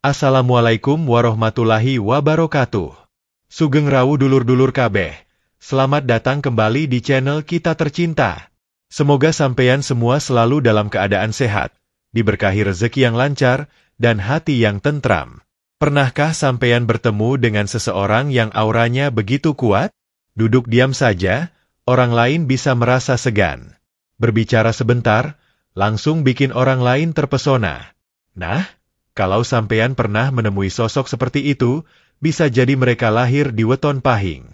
Assalamualaikum warahmatullahi wabarakatuh. Sugeng rawuh dulur-dulur kabeh. Selamat datang kembali di channel kita tercinta. Semoga sampeyan semua selalu dalam keadaan sehat, diberkahi rezeki yang lancar, dan hati yang tentram. Pernahkah sampeyan bertemu dengan seseorang yang auranya begitu kuat? Duduk diam saja, orang lain bisa merasa segan. Berbicara sebentar, langsung bikin orang lain terpesona. Nah, kalau sampeyan pernah menemui sosok seperti itu, bisa jadi mereka lahir di weton pahing.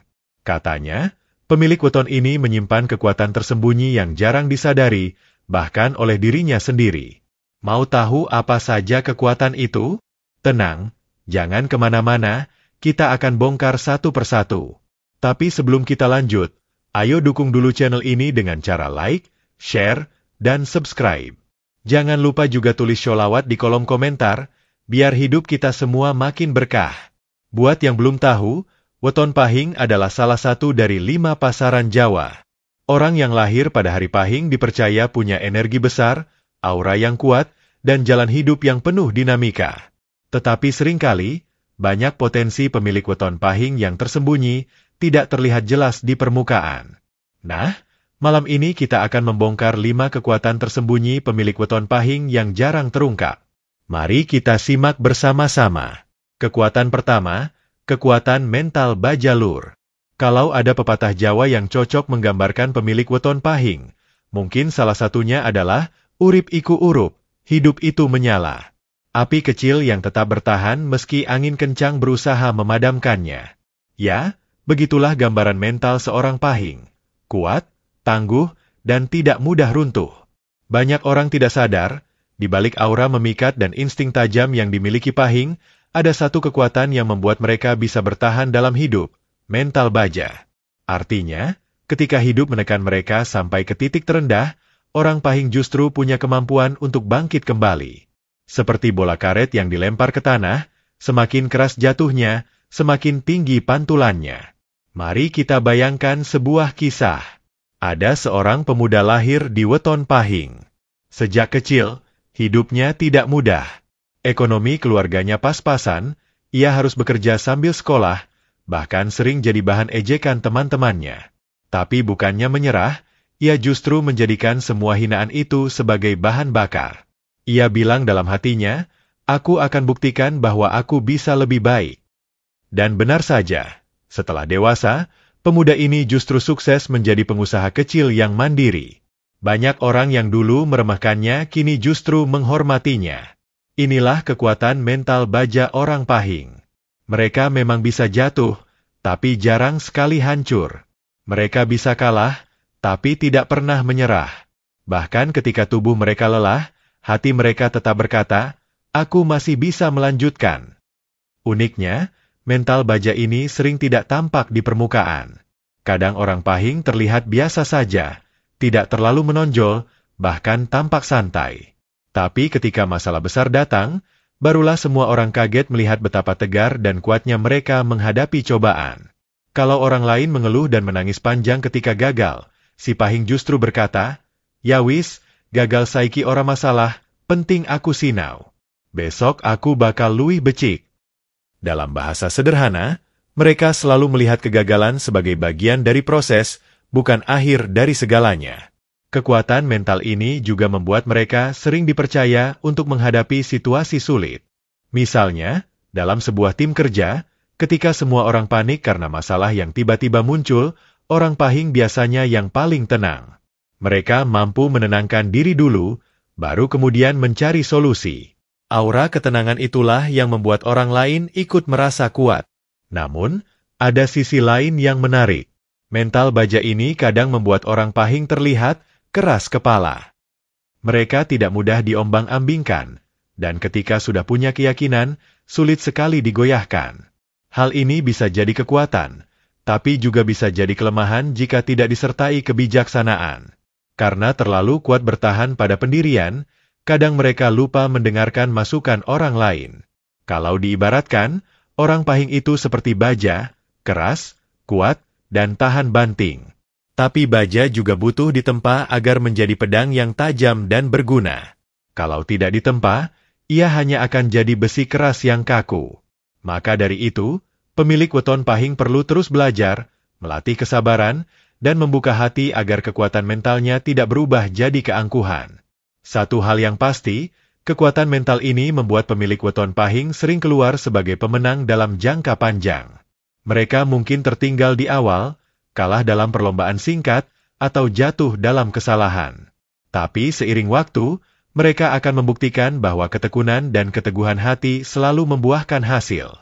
Katanya, pemilik weton ini menyimpan kekuatan tersembunyi yang jarang disadari, bahkan oleh dirinya sendiri. Mau tahu apa saja kekuatan itu? Tenang, jangan kemana-mana, kita akan bongkar satu persatu. Tapi sebelum kita lanjut, ayo dukung dulu channel ini dengan cara like, share, dan subscribe. Jangan lupa juga tulis sholawat di kolom komentar, biar hidup kita semua makin berkah. Buat yang belum tahu, weton pahing adalah salah satu dari 5 pasaran Jawa. Orang yang lahir pada hari pahing dipercaya punya energi besar, aura yang kuat, dan jalan hidup yang penuh dinamika. Tetapi seringkali, banyak potensi pemilik weton pahing yang tersembunyi, tidak terlihat jelas di permukaan. Nah, malam ini kita akan membongkar 5 kekuatan tersembunyi pemilik weton pahing yang jarang terungkap. Mari kita simak bersama-sama. Kekuatan pertama, kekuatan mental baja lur. Kalau ada pepatah Jawa yang cocok menggambarkan pemilik weton pahing, mungkin salah satunya adalah, urip iku urup, hidup itu menyala. Api kecil yang tetap bertahan meski angin kencang berusaha memadamkannya. Ya, begitulah gambaran mental seorang pahing. Kuat, tangguh, dan tidak mudah runtuh. Banyak orang tidak sadar, di balik aura memikat dan insting tajam yang dimiliki pahing, ada satu kekuatan yang membuat mereka bisa bertahan dalam hidup, mental baja. Artinya, ketika hidup menekan mereka sampai ke titik terendah, orang pahing justru punya kemampuan untuk bangkit kembali. Seperti bola karet yang dilempar ke tanah, semakin keras jatuhnya, semakin tinggi pantulannya. Mari kita bayangkan sebuah kisah. Ada seorang pemuda lahir di weton pahing. Sejak kecil, hidupnya tidak mudah. Ekonomi keluarganya pas-pasan, ia harus bekerja sambil sekolah, bahkan sering jadi bahan ejekan teman-temannya. Tapi bukannya menyerah, ia justru menjadikan semua hinaan itu sebagai bahan bakar. Ia bilang dalam hatinya, aku akan buktikan bahwa aku bisa lebih baik. Dan benar saja, setelah dewasa, pemuda ini justru sukses menjadi pengusaha kecil yang mandiri. Banyak orang yang dulu meremehkannya kini justru menghormatinya. Inilah kekuatan mental baja orang pahing. Mereka memang bisa jatuh, tapi jarang sekali hancur. Mereka bisa kalah, tapi tidak pernah menyerah. Bahkan ketika tubuh mereka lelah, hati mereka tetap berkata, aku masih bisa melanjutkan. Uniknya, mental baja ini sering tidak tampak di permukaan. Kadang orang pahing terlihat biasa saja, tidak terlalu menonjol, bahkan tampak santai. Tapi ketika masalah besar datang, barulah semua orang kaget melihat betapa tegar dan kuatnya mereka menghadapi cobaan. Kalau orang lain mengeluh dan menangis panjang ketika gagal, si pahing justru berkata, ya wis, gagal saiki ora masalah, penting aku sinau. Besok aku bakal luwih becik. Dalam bahasa sederhana, mereka selalu melihat kegagalan sebagai bagian dari proses, bukan akhir dari segalanya. Kekuatan mental ini juga membuat mereka sering dipercaya untuk menghadapi situasi sulit. Misalnya, dalam sebuah tim kerja, ketika semua orang panik karena masalah yang tiba-tiba muncul, orang pahing biasanya yang paling tenang. Mereka mampu menenangkan diri dulu, baru kemudian mencari solusi. Aura ketenangan itulah yang membuat orang lain ikut merasa kuat. Namun, ada sisi lain yang menarik. Mental baja ini kadang membuat orang pahing terlihat keras kepala. Mereka tidak mudah diombang-ambingkan, dan ketika sudah punya keyakinan, sulit sekali digoyahkan. Hal ini bisa jadi kekuatan, tapi juga bisa jadi kelemahan jika tidak disertai kebijaksanaan. Karena terlalu kuat bertahan pada pendirian, kadang mereka lupa mendengarkan masukan orang lain. Kalau diibaratkan, orang pahing itu seperti baja, keras, kuat, dan tahan banting. Tapi baja juga butuh ditempa agar menjadi pedang yang tajam dan berguna. Kalau tidak ditempa, ia hanya akan jadi besi keras yang kaku. Maka dari itu, pemilik weton pahing perlu terus belajar, melatih kesabaran, dan membuka hati agar kekuatan mentalnya tidak berubah jadi keangkuhan. Satu hal yang pasti, kekuatan mental ini membuat pemilik weton pahing sering keluar sebagai pemenang dalam jangka panjang. Mereka mungkin tertinggal di awal, kalah dalam perlombaan singkat, atau jatuh dalam kesalahan. Tapi seiring waktu, mereka akan membuktikan bahwa ketekunan dan keteguhan hati selalu membuahkan hasil.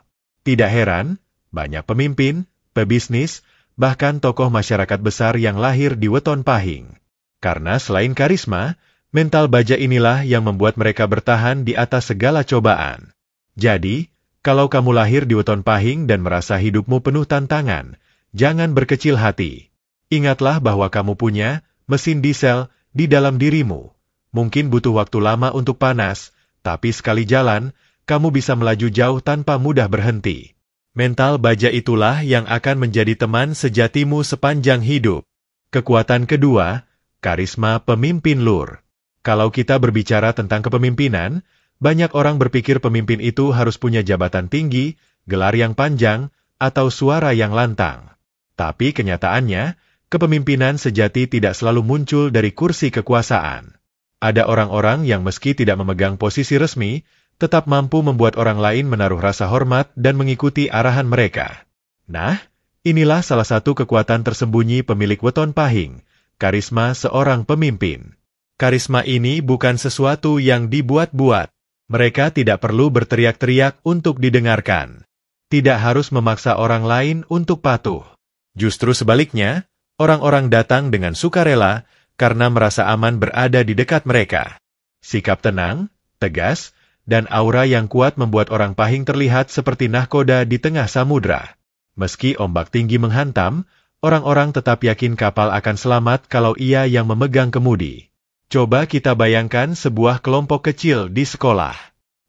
Tidak heran, banyak pemimpin, pebisnis, bahkan tokoh masyarakat besar yang lahir di weton pahing. Karena selain karisma, mental baja inilah yang membuat mereka bertahan di atas segala cobaan. Jadi, kalau kamu lahir di weton pahing dan merasa hidupmu penuh tantangan, jangan berkecil hati. Ingatlah bahwa kamu punya mesin diesel di dalam dirimu. Mungkin butuh waktu lama untuk panas, tapi sekali jalan, kamu bisa melaju jauh tanpa mudah berhenti. Mental baja itulah yang akan menjadi teman sejatimu sepanjang hidup. Kekuatan kedua, karisma pemimpin lur. Kalau kita berbicara tentang kepemimpinan, banyak orang berpikir pemimpin itu harus punya jabatan tinggi, gelar yang panjang, atau suara yang lantang. Tapi kenyataannya, kepemimpinan sejati tidak selalu muncul dari kursi kekuasaan. Ada orang-orang yang meski tidak memegang posisi resmi, tetap mampu membuat orang lain menaruh rasa hormat dan mengikuti arahan mereka. Nah, inilah salah satu kekuatan tersembunyi pemilik weton pahing, karisma seorang pemimpin. Karisma ini bukan sesuatu yang dibuat-buat. Mereka tidak perlu berteriak-teriak untuk didengarkan. Tidak harus memaksa orang lain untuk patuh. Justru sebaliknya, orang-orang datang dengan sukarela, karena merasa aman berada di dekat mereka. Sikap tenang, tegas, dan aura yang kuat membuat orang pahing terlihat seperti nahkoda di tengah samudra. Meski ombak tinggi menghantam, orang-orang tetap yakin kapal akan selamat kalau ia yang memegang kemudi. Coba kita bayangkan sebuah kelompok kecil di sekolah.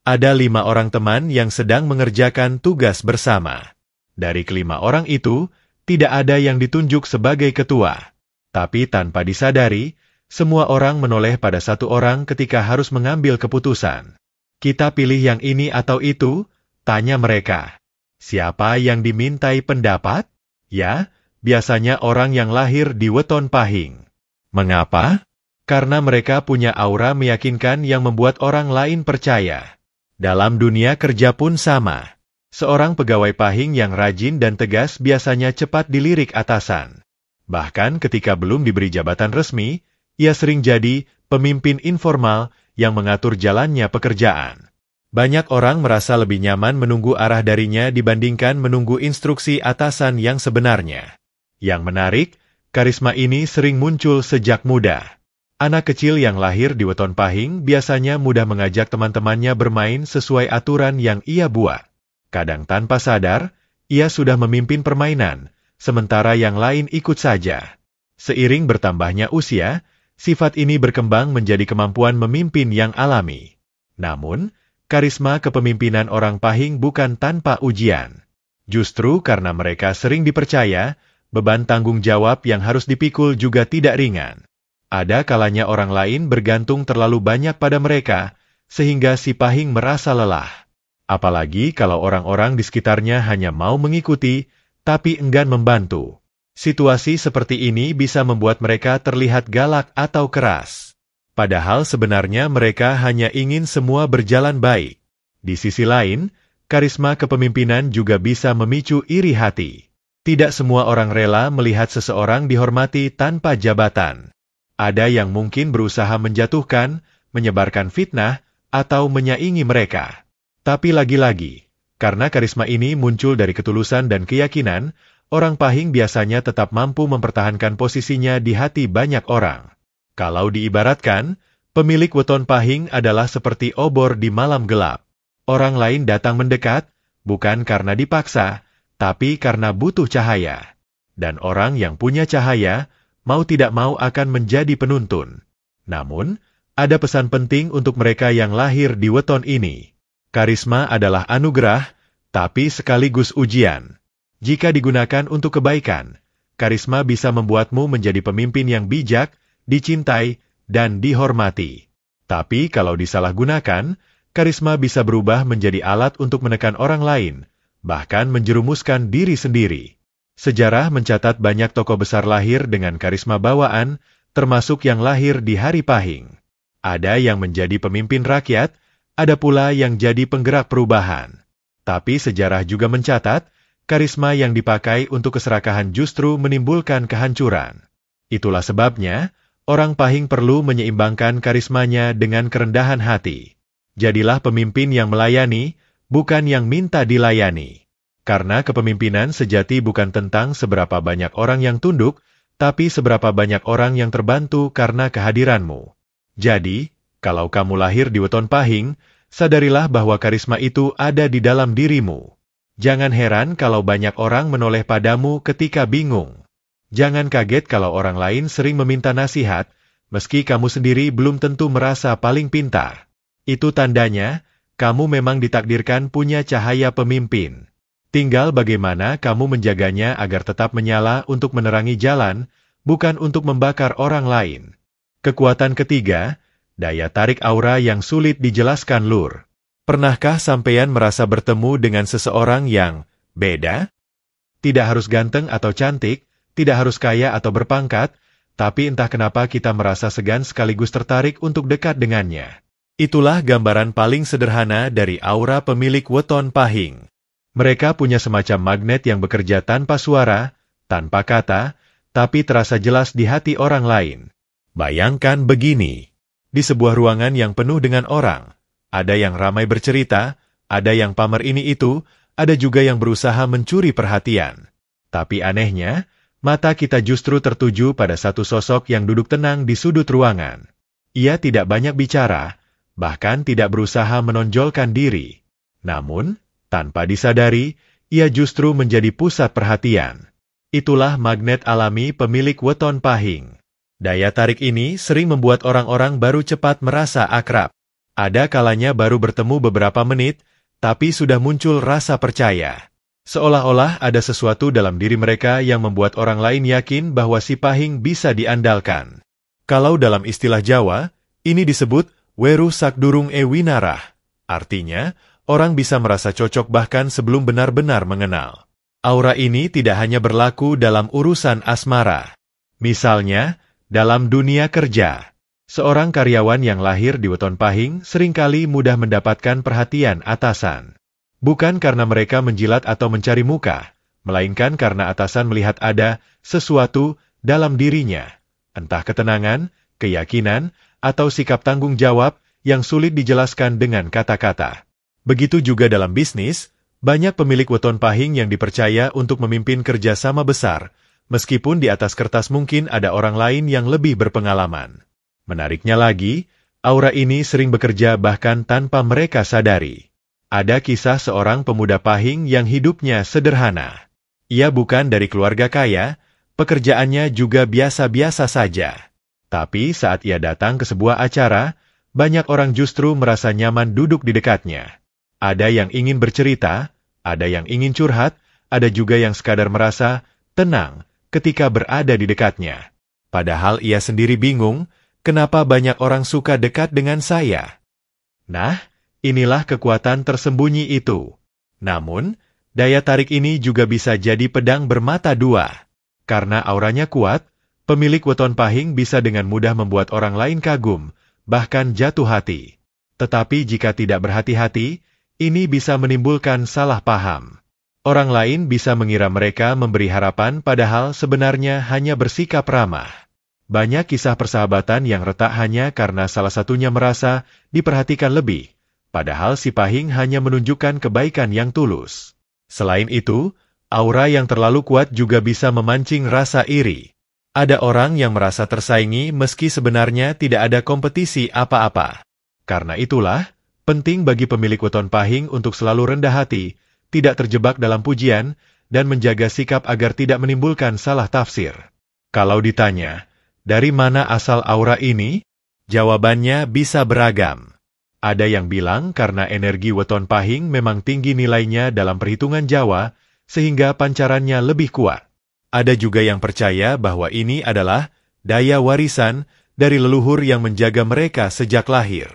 Ada 5 orang teman yang sedang mengerjakan tugas bersama. Dari kelima orang itu, tidak ada yang ditunjuk sebagai ketua. Tapi tanpa disadari, semua orang menoleh pada satu orang ketika harus mengambil keputusan. Kita pilih yang ini atau itu? Tanya mereka. Siapa yang dimintai pendapat? Ya, biasanya orang yang lahir di weton pahing. Mengapa? Karena mereka punya aura meyakinkan yang membuat orang lain percaya. Dalam dunia kerja pun sama. Seorang pegawai pahing yang rajin dan tegas biasanya cepat dilirik atasan. Bahkan ketika belum diberi jabatan resmi, ia sering jadi pemimpin informal yang mengatur jalannya pekerjaan. Banyak orang merasa lebih nyaman menunggu arah darinya dibandingkan menunggu instruksi atasan yang sebenarnya. Yang menarik, karisma ini sering muncul sejak muda. Anak kecil yang lahir di weton pahing biasanya mudah mengajak teman-temannya bermain sesuai aturan yang ia buat. Kadang tanpa sadar, ia sudah memimpin permainan, sementara yang lain ikut saja. Seiring bertambahnya usia, sifat ini berkembang menjadi kemampuan memimpin yang alami. Namun, karisma kepemimpinan orang pahing bukan tanpa ujian. Justru karena mereka sering dipercaya, beban tanggung jawab yang harus dipikul juga tidak ringan. Ada kalanya orang lain bergantung terlalu banyak pada mereka, sehingga si pahing merasa lelah. Apalagi kalau orang-orang di sekitarnya hanya mau mengikuti, tapi enggan membantu. Situasi seperti ini bisa membuat mereka terlihat galak atau keras. Padahal sebenarnya mereka hanya ingin semua berjalan baik. Di sisi lain, karisma kepemimpinan juga bisa memicu iri hati. Tidak semua orang rela melihat seseorang dihormati tanpa jabatan. Ada yang mungkin berusaha menjatuhkan, menyebarkan fitnah, atau menyaingi mereka. Tapi lagi-lagi, karena karisma ini muncul dari ketulusan dan keyakinan, orang pahing biasanya tetap mampu mempertahankan posisinya di hati banyak orang. Kalau diibaratkan, pemilik weton pahing adalah seperti obor di malam gelap. Orang lain datang mendekat, bukan karena dipaksa, tapi karena butuh cahaya. Dan orang yang punya cahaya, mau tidak mau akan menjadi penuntun. Namun, ada pesan penting untuk mereka yang lahir di weton ini. Karisma adalah anugerah, tapi sekaligus ujian. Jika digunakan untuk kebaikan, karisma bisa membuatmu menjadi pemimpin yang bijak, dicintai, dan dihormati. Tapi kalau disalahgunakan, karisma bisa berubah menjadi alat untuk menekan orang lain, bahkan menjerumuskan diri sendiri. Sejarah mencatat banyak tokoh besar lahir dengan karisma bawaan, termasuk yang lahir di hari Pahing. Ada yang menjadi pemimpin rakyat, ada pula yang jadi penggerak perubahan. Tapi sejarah juga mencatat, karisma yang dipakai untuk keserakahan justru menimbulkan kehancuran. Itulah sebabnya, orang Pahing perlu menyeimbangkan karismanya dengan kerendahan hati. Jadilah pemimpin yang melayani, bukan yang minta dilayani. Karena kepemimpinan sejati bukan tentang seberapa banyak orang yang tunduk, tapi seberapa banyak orang yang terbantu karena kehadiranmu. Jadi, kalau kamu lahir di weton Pahing, sadarilah bahwa karisma itu ada di dalam dirimu. Jangan heran kalau banyak orang menoleh padamu ketika bingung. Jangan kaget kalau orang lain sering meminta nasihat, meski kamu sendiri belum tentu merasa paling pintar. Itu tandanya, kamu memang ditakdirkan punya cahaya pemimpin. Tinggal bagaimana kamu menjaganya agar tetap menyala untuk menerangi jalan, bukan untuk membakar orang lain. Kekuatan ketiga, daya tarik aura yang sulit dijelaskan lur. Pernahkah sampeyan merasa bertemu dengan seseorang yang beda? Tidak harus ganteng atau cantik, tidak harus kaya atau berpangkat, tapi entah kenapa kita merasa segan sekaligus tertarik untuk dekat dengannya. Itulah gambaran paling sederhana dari aura pemilik weton Pahing. Mereka punya semacam magnet yang bekerja tanpa suara, tanpa kata, tapi terasa jelas di hati orang lain. Bayangkan begini, di sebuah ruangan yang penuh dengan orang, ada yang ramai bercerita, ada yang pamer ini itu, ada juga yang berusaha mencuri perhatian. Tapi anehnya, mata kita justru tertuju pada satu sosok yang duduk tenang di sudut ruangan. Ia tidak banyak bicara, bahkan tidak berusaha menonjolkan diri. Namun, tanpa disadari, ia justru menjadi pusat perhatian. Itulah magnet alami pemilik weton Pahing. Daya tarik ini sering membuat orang-orang baru cepat merasa akrab. Ada kalanya baru bertemu beberapa menit, tapi sudah muncul rasa percaya. Seolah-olah ada sesuatu dalam diri mereka yang membuat orang lain yakin bahwa si Pahing bisa diandalkan. Kalau dalam istilah Jawa, ini disebut weru sakdurung winarah. Artinya, orang bisa merasa cocok bahkan sebelum benar-benar mengenal. Aura ini tidak hanya berlaku dalam urusan asmara. Misalnya, dalam dunia kerja, seorang karyawan yang lahir di weton Pahing seringkali mudah mendapatkan perhatian atasan. Bukan karena mereka menjilat atau mencari muka, melainkan karena atasan melihat ada sesuatu dalam dirinya, entah ketenangan, keyakinan, atau sikap tanggung jawab yang sulit dijelaskan dengan kata-kata. Begitu juga dalam bisnis, banyak pemilik weton Pahing yang dipercaya untuk memimpin kerjasama besar, meskipun di atas kertas mungkin ada orang lain yang lebih berpengalaman. Menariknya lagi, aura ini sering bekerja bahkan tanpa mereka sadari. Ada kisah seorang pemuda Pahing yang hidupnya sederhana. Ia bukan dari keluarga kaya, pekerjaannya juga biasa-biasa saja. Tapi saat ia datang ke sebuah acara, banyak orang justru merasa nyaman duduk di dekatnya. Ada yang ingin bercerita, ada yang ingin curhat, ada juga yang sekadar merasa tenang ketika berada di dekatnya. Padahal ia sendiri bingung, kenapa banyak orang suka dekat dengan saya. Nah, inilah kekuatan tersembunyi itu. Namun, daya tarik ini juga bisa jadi pedang bermata dua. Karena auranya kuat, pemilik weton Pahing bisa dengan mudah membuat orang lain kagum, bahkan jatuh hati. Tetapi jika tidak berhati-hati, ini bisa menimbulkan salah paham. Orang lain bisa mengira mereka memberi harapan padahal sebenarnya hanya bersikap ramah. Banyak kisah persahabatan yang retak hanya karena salah satunya merasa diperhatikan lebih, padahal si Pahing hanya menunjukkan kebaikan yang tulus. Selain itu, aura yang terlalu kuat juga bisa memancing rasa iri. Ada orang yang merasa tersaingi meski sebenarnya tidak ada kompetisi apa-apa. Karena itulah, penting bagi pemilik weton Pahing untuk selalu rendah hati, tidak terjebak dalam pujian, dan menjaga sikap agar tidak menimbulkan salah tafsir. Kalau ditanya, dari mana asal aura ini? Jawabannya bisa beragam. Ada yang bilang karena energi weton Pahing memang tinggi nilainya dalam perhitungan Jawa, sehingga pancarannya lebih kuat. Ada juga yang percaya bahwa ini adalah daya warisan dari leluhur yang menjaga mereka sejak lahir.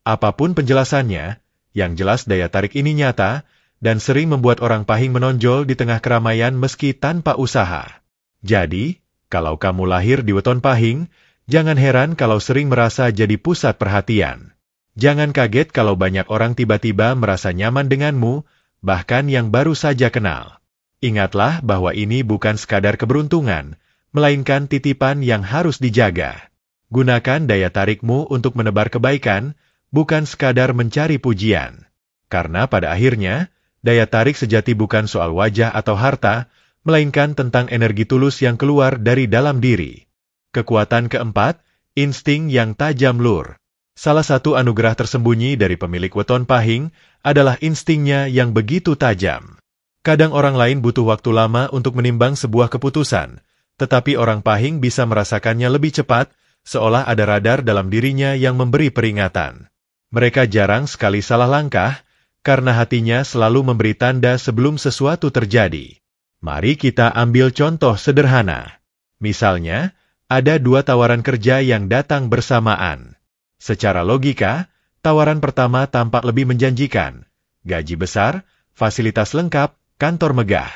Apapun penjelasannya, yang jelas daya tarik ini nyata, dan sering membuat orang Pahing menonjol di tengah keramaian meski tanpa usaha. Jadi, kalau kamu lahir di weton Pahing, jangan heran kalau sering merasa jadi pusat perhatian. Jangan kaget kalau banyak orang tiba-tiba merasa nyaman denganmu, bahkan yang baru saja kenal. Ingatlah bahwa ini bukan sekadar keberuntungan, melainkan titipan yang harus dijaga. Gunakan daya tarikmu untuk menebar kebaikan, bukan sekadar mencari pujian. Karena pada akhirnya, daya tarik sejati bukan soal wajah atau harta, melainkan tentang energi tulus yang keluar dari dalam diri. Kekuatan keempat, insting yang tajam lur. Salah satu anugerah tersembunyi dari pemilik weton Pahing adalah instingnya yang begitu tajam. Kadang orang lain butuh waktu lama untuk menimbang sebuah keputusan, tetapi orang Pahing bisa merasakannya lebih cepat, seolah ada radar dalam dirinya yang memberi peringatan. Mereka jarang sekali salah langkah, karena hatinya selalu memberi tanda sebelum sesuatu terjadi. Mari kita ambil contoh sederhana. Misalnya, ada dua tawaran kerja yang datang bersamaan. Secara logika, tawaran pertama tampak lebih menjanjikan. Gaji besar, fasilitas lengkap, kantor megah.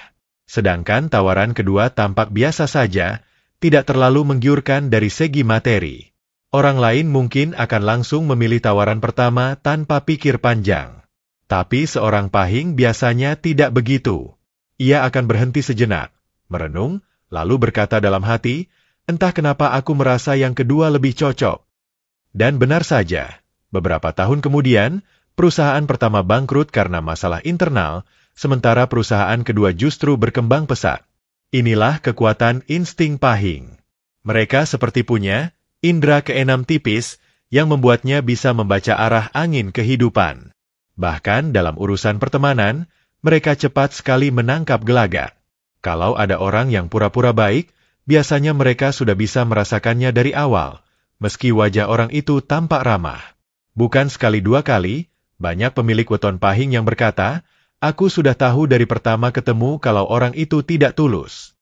Sedangkan tawaran kedua tampak biasa saja, tidak terlalu menggiurkan dari segi materi. Orang lain mungkin akan langsung memilih tawaran pertama tanpa pikir panjang. Tapi seorang Pahing biasanya tidak begitu. Ia akan berhenti sejenak, merenung, lalu berkata dalam hati, entah kenapa aku merasa yang kedua lebih cocok. Dan benar saja, beberapa tahun kemudian, perusahaan pertama bangkrut karena masalah internal, sementara perusahaan kedua justru berkembang pesat. Inilah kekuatan insting Pahing. Mereka seperti punya indera keenam tipis yang membuatnya bisa membaca arah angin kehidupan. Bahkan dalam urusan pertemanan, mereka cepat sekali menangkap gelagat. Kalau ada orang yang pura-pura baik, biasanya mereka sudah bisa merasakannya dari awal, meski wajah orang itu tampak ramah. Bukan sekali dua kali, banyak pemilik weton Pahing yang berkata, aku sudah tahu dari pertama ketemu kalau orang itu tidak tulus.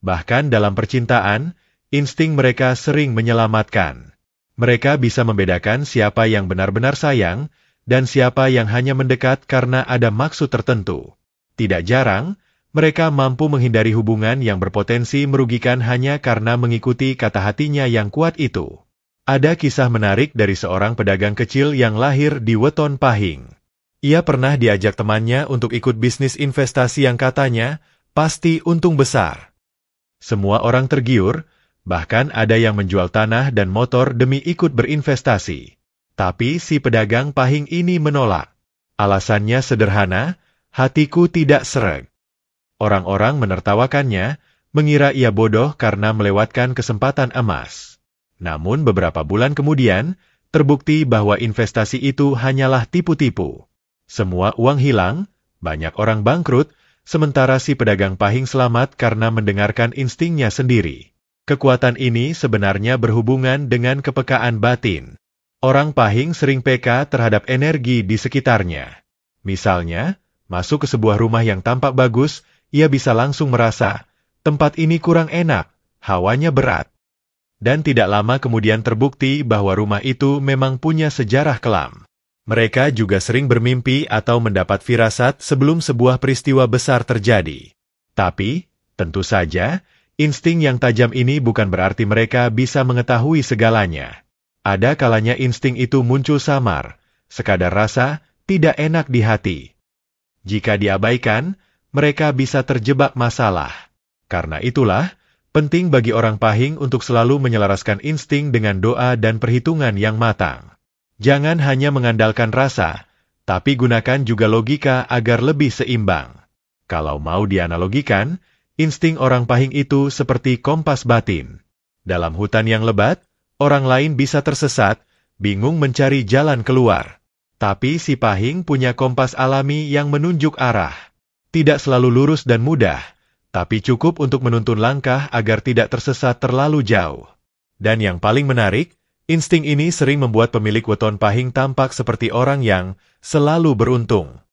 Bahkan dalam percintaan, insting mereka sering menyelamatkan. Mereka bisa membedakan siapa yang benar-benar sayang, dan siapa yang hanya mendekat karena ada maksud tertentu. Tidak jarang, mereka mampu menghindari hubungan yang berpotensi merugikan hanya karena mengikuti kata hatinya yang kuat itu. Ada kisah menarik dari seorang pedagang kecil yang lahir di weton Pahing. Ia pernah diajak temannya untuk ikut bisnis investasi yang katanya pasti untung besar. Semua orang tergiur, bahkan ada yang menjual tanah dan motor demi ikut berinvestasi. Tapi si pedagang Pahing ini menolak. Alasannya sederhana, hatiku tidak sreg. Orang-orang menertawakannya, mengira ia bodoh karena melewatkan kesempatan emas. Namun beberapa bulan kemudian, terbukti bahwa investasi itu hanyalah tipu-tipu. Semua uang hilang, banyak orang bangkrut, sementara si pedagang Pahing selamat karena mendengarkan instingnya sendiri. Kekuatan ini sebenarnya berhubungan dengan kepekaan batin. Orang Pahing sering peka terhadap energi di sekitarnya. Misalnya, masuk ke sebuah rumah yang tampak bagus, ia bisa langsung merasa, tempat ini kurang enak, hawanya berat. Dan tidak lama kemudian terbukti bahwa rumah itu memang punya sejarah kelam. Mereka juga sering bermimpi atau mendapat firasat sebelum sebuah peristiwa besar terjadi. Tapi, tentu saja, insting yang tajam ini bukan berarti mereka bisa mengetahui segalanya. Ada kalanya insting itu muncul samar, sekadar rasa tidak enak di hati. Jika diabaikan, mereka bisa terjebak masalah. Karena itulah, penting bagi orang Pahing untuk selalu menyelaraskan insting dengan doa dan perhitungan yang matang. Jangan hanya mengandalkan rasa, tapi gunakan juga logika agar lebih seimbang. Kalau mau dianalogikan, insting orang Pahing itu seperti kompas batin. Dalam hutan yang lebat, orang lain bisa tersesat, bingung mencari jalan keluar. Tapi si Pahing punya kompas alami yang menunjuk arah. Tidak selalu lurus dan mudah, tapi cukup untuk menuntun langkah agar tidak tersesat terlalu jauh. Dan yang paling menarik, insting ini sering membuat pemilik weton Pahing tampak seperti orang yang selalu beruntung.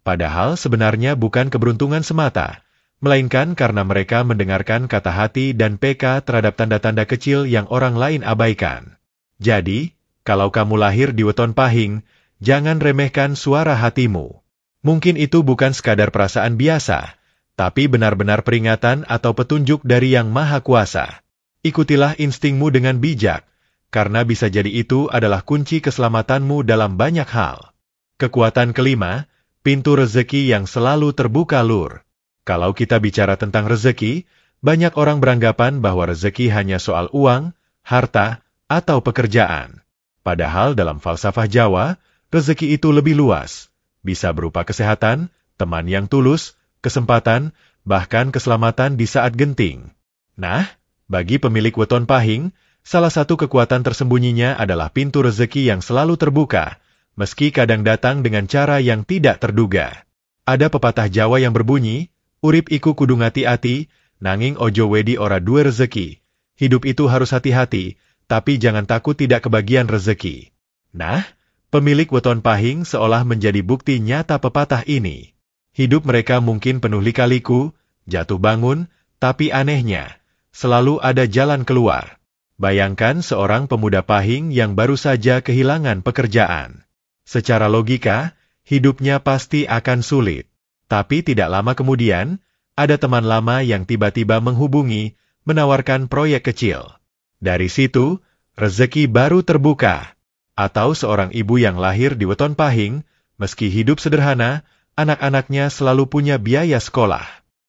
Padahal sebenarnya bukan keberuntungan semata, melainkan karena mereka mendengarkan kata hati dan peka terhadap tanda-tanda kecil yang orang lain abaikan. Jadi, Kalau kamu lahir di weton pahing, jangan remehkan suara hatimu. Mungkin itu bukan sekadar perasaan biasa, tapi benar-benar peringatan atau petunjuk dari Yang Maha Kuasa. Ikutilah instingmu dengan bijak, karena bisa jadi itu adalah kunci keselamatanmu dalam banyak hal. Kekuatan kelima, pintu rezeki yang selalu terbuka lur. Kalau kita bicara tentang rezeki, banyak orang beranggapan bahwa rezeki hanya soal uang, harta, atau pekerjaan. Padahal dalam falsafah Jawa, rezeki itu lebih luas. Bisa berupa kesehatan, teman yang tulus, kesempatan, bahkan keselamatan di saat genting. Nah, bagi pemilik weton pahing, salah satu kekuatan tersembunyinya adalah pintu rezeki yang selalu terbuka, meski kadang datang dengan cara yang tidak terduga. Ada pepatah Jawa yang berbunyi, urip iku kudu ngati-ati, nanging ojo wedi ora duwe rezeki. Hidup itu harus hati-hati, tapi jangan takut tidak kebagian rezeki. Nah, pemilik weton pahing seolah menjadi bukti nyata pepatah ini. Hidup mereka mungkin penuh lika-liku, jatuh bangun, tapi anehnya, selalu ada jalan keluar. Bayangkan seorang pemuda pahing yang baru saja kehilangan pekerjaan. Secara logika, hidupnya pasti akan sulit. Tapi tidak lama kemudian, ada teman lama yang tiba-tiba menghubungi, menawarkan proyek kecil. Dari situ, rezeki baru terbuka. Atau seorang ibu yang lahir di weton pahing, meski hidup sederhana, anak-anaknya selalu punya biaya sekolah.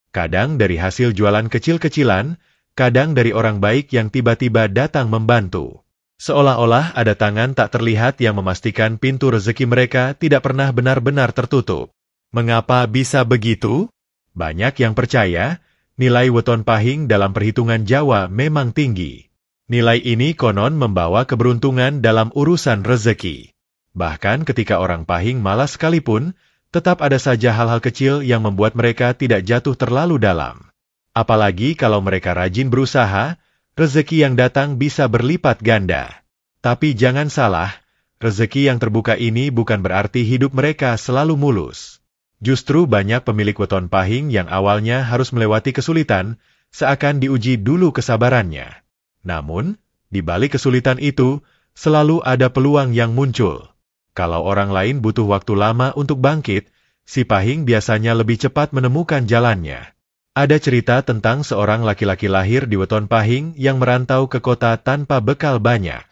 Kadang dari hasil jualan kecil-kecilan, kadang dari orang baik yang tiba-tiba datang membantu. Seolah-olah ada tangan tak terlihat yang memastikan pintu rezeki mereka tidak pernah benar-benar tertutup. Mengapa bisa begitu? Banyak yang percaya, nilai weton pahing dalam perhitungan Jawa memang tinggi. Nilai ini konon membawa keberuntungan dalam urusan rezeki. Bahkan ketika orang pahing malas sekalipun, tetap ada saja hal-hal kecil yang membuat mereka tidak jatuh terlalu dalam. Apalagi kalau mereka rajin berusaha, rezeki yang datang bisa berlipat ganda. Tapi jangan salah, rezeki yang terbuka ini bukan berarti hidup mereka selalu mulus. Justru banyak pemilik weton pahing yang awalnya harus melewati kesulitan, seakan diuji dulu kesabarannya. Namun, di balik kesulitan itu, selalu ada peluang yang muncul. Kalau orang lain butuh waktu lama untuk bangkit, si pahing biasanya lebih cepat menemukan jalannya. Ada cerita tentang seorang laki-laki lahir di weton pahing yang merantau ke kota tanpa bekal banyak.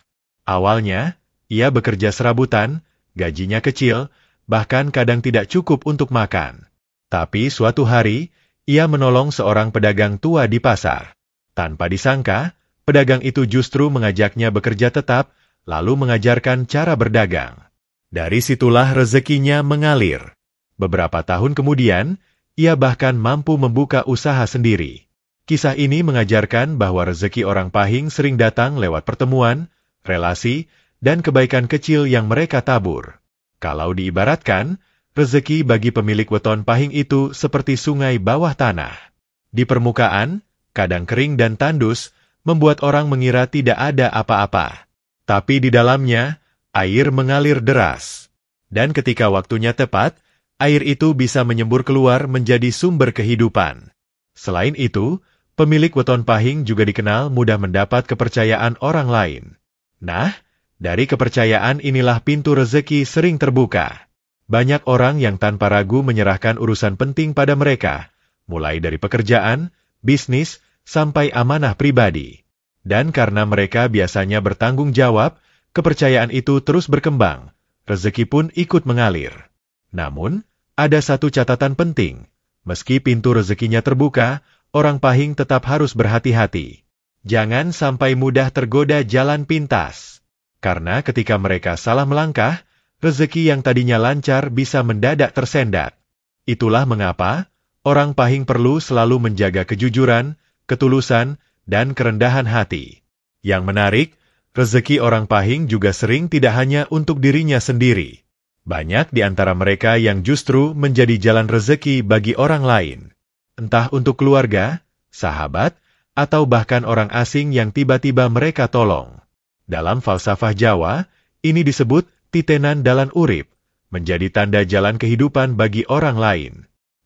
Awalnya, ia bekerja serabutan, gajinya kecil, bahkan kadang tidak cukup untuk makan. Tapi suatu hari, ia menolong seorang pedagang tua di pasar. Tanpa disangka, pedagang itu justru mengajaknya bekerja tetap, lalu mengajarkan cara berdagang. Dari situlah rezekinya mengalir. Beberapa tahun kemudian, ia bahkan mampu membuka usaha sendiri. Kisah ini mengajarkan bahwa rezeki orang pahing sering datang lewat pertemuan, relasi, dan kebaikan kecil yang mereka tabur. Kalau diibaratkan, rezeki bagi pemilik weton pahing itu seperti sungai bawah tanah. Di permukaan, kadang kering dan tandus, membuat orang mengira tidak ada apa-apa. Tapi di dalamnya, air mengalir deras. Dan ketika waktunya tepat, air itu bisa menyembur keluar menjadi sumber kehidupan. Selain itu, pemilik weton pahing juga dikenal mudah mendapat kepercayaan orang lain. Nah, dari kepercayaan inilah pintu rezeki sering terbuka. Banyak orang yang tanpa ragu menyerahkan urusan penting pada mereka, mulai dari pekerjaan, bisnis, sampai amanah pribadi. Dan karena mereka biasanya bertanggung jawab, kepercayaan itu terus berkembang, rezeki pun ikut mengalir. Namun, ada satu catatan penting. Meski pintu rezekinya terbuka, orang pahing tetap harus berhati-hati. Jangan sampai mudah tergoda jalan pintas. Karena ketika mereka salah melangkah, rezeki yang tadinya lancar bisa mendadak tersendat. Itulah mengapa orang pahing perlu selalu menjaga kejujuran, ketulusan, dan kerendahan hati. Yang menarik, rezeki orang pahing juga sering tidak hanya untuk dirinya sendiri. Banyak di antara mereka yang justru menjadi jalan rezeki bagi orang lain. Entah untuk keluarga, sahabat, atau bahkan orang asing yang tiba-tiba mereka tolong. Dalam falsafah Jawa, ini disebut titenan dalan urip, menjadi tanda jalan kehidupan bagi orang lain.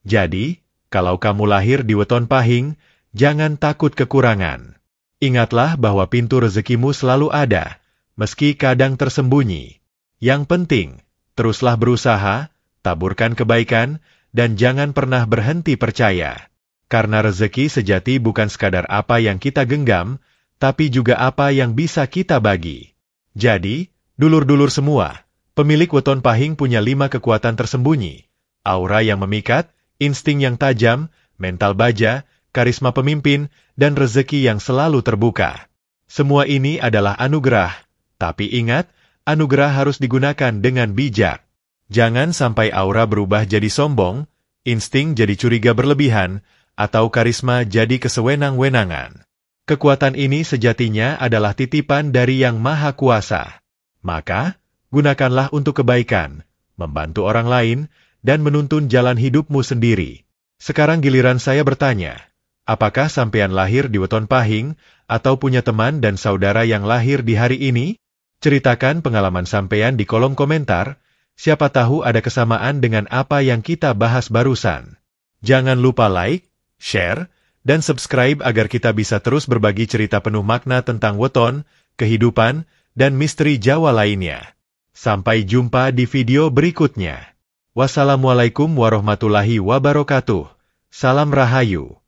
Jadi, kalau kamu lahir di weton pahing, jangan takut kekurangan. Ingatlah bahwa pintu rezekimu selalu ada, meski kadang tersembunyi. Yang penting, teruslah berusaha, taburkan kebaikan, dan jangan pernah berhenti percaya. Karena rezeki sejati bukan sekadar apa yang kita genggam, tapi juga apa yang bisa kita bagi. Jadi, dulur-dulur semua, pemilik weton pahing punya 5 kekuatan tersembunyi. Aura yang memikat, insting yang tajam, mental baja, karisma pemimpin, dan rezeki yang selalu terbuka. Semua ini adalah anugerah, tapi ingat, anugerah harus digunakan dengan bijak. Jangan sampai aura berubah jadi sombong, insting jadi curiga berlebihan, atau karisma jadi kesewenang-wenangan. Kekuatan ini sejatinya adalah titipan dari Yang Maha Kuasa. Maka, gunakanlah untuk kebaikan, membantu orang lain, dan menuntun jalan hidupmu sendiri. Sekarang giliran saya bertanya, apakah sampean lahir di weton pahing, atau punya teman dan saudara yang lahir di hari ini? Ceritakan pengalaman sampean di kolom komentar, siapa tahu ada kesamaan dengan apa yang kita bahas barusan. Jangan lupa like, share, dan subscribe agar kita bisa terus berbagi cerita penuh makna tentang weton, kehidupan, dan misteri Jawa lainnya. Sampai jumpa di video berikutnya. Wassalamualaikum warahmatullahi wabarakatuh. Salam Rahayu.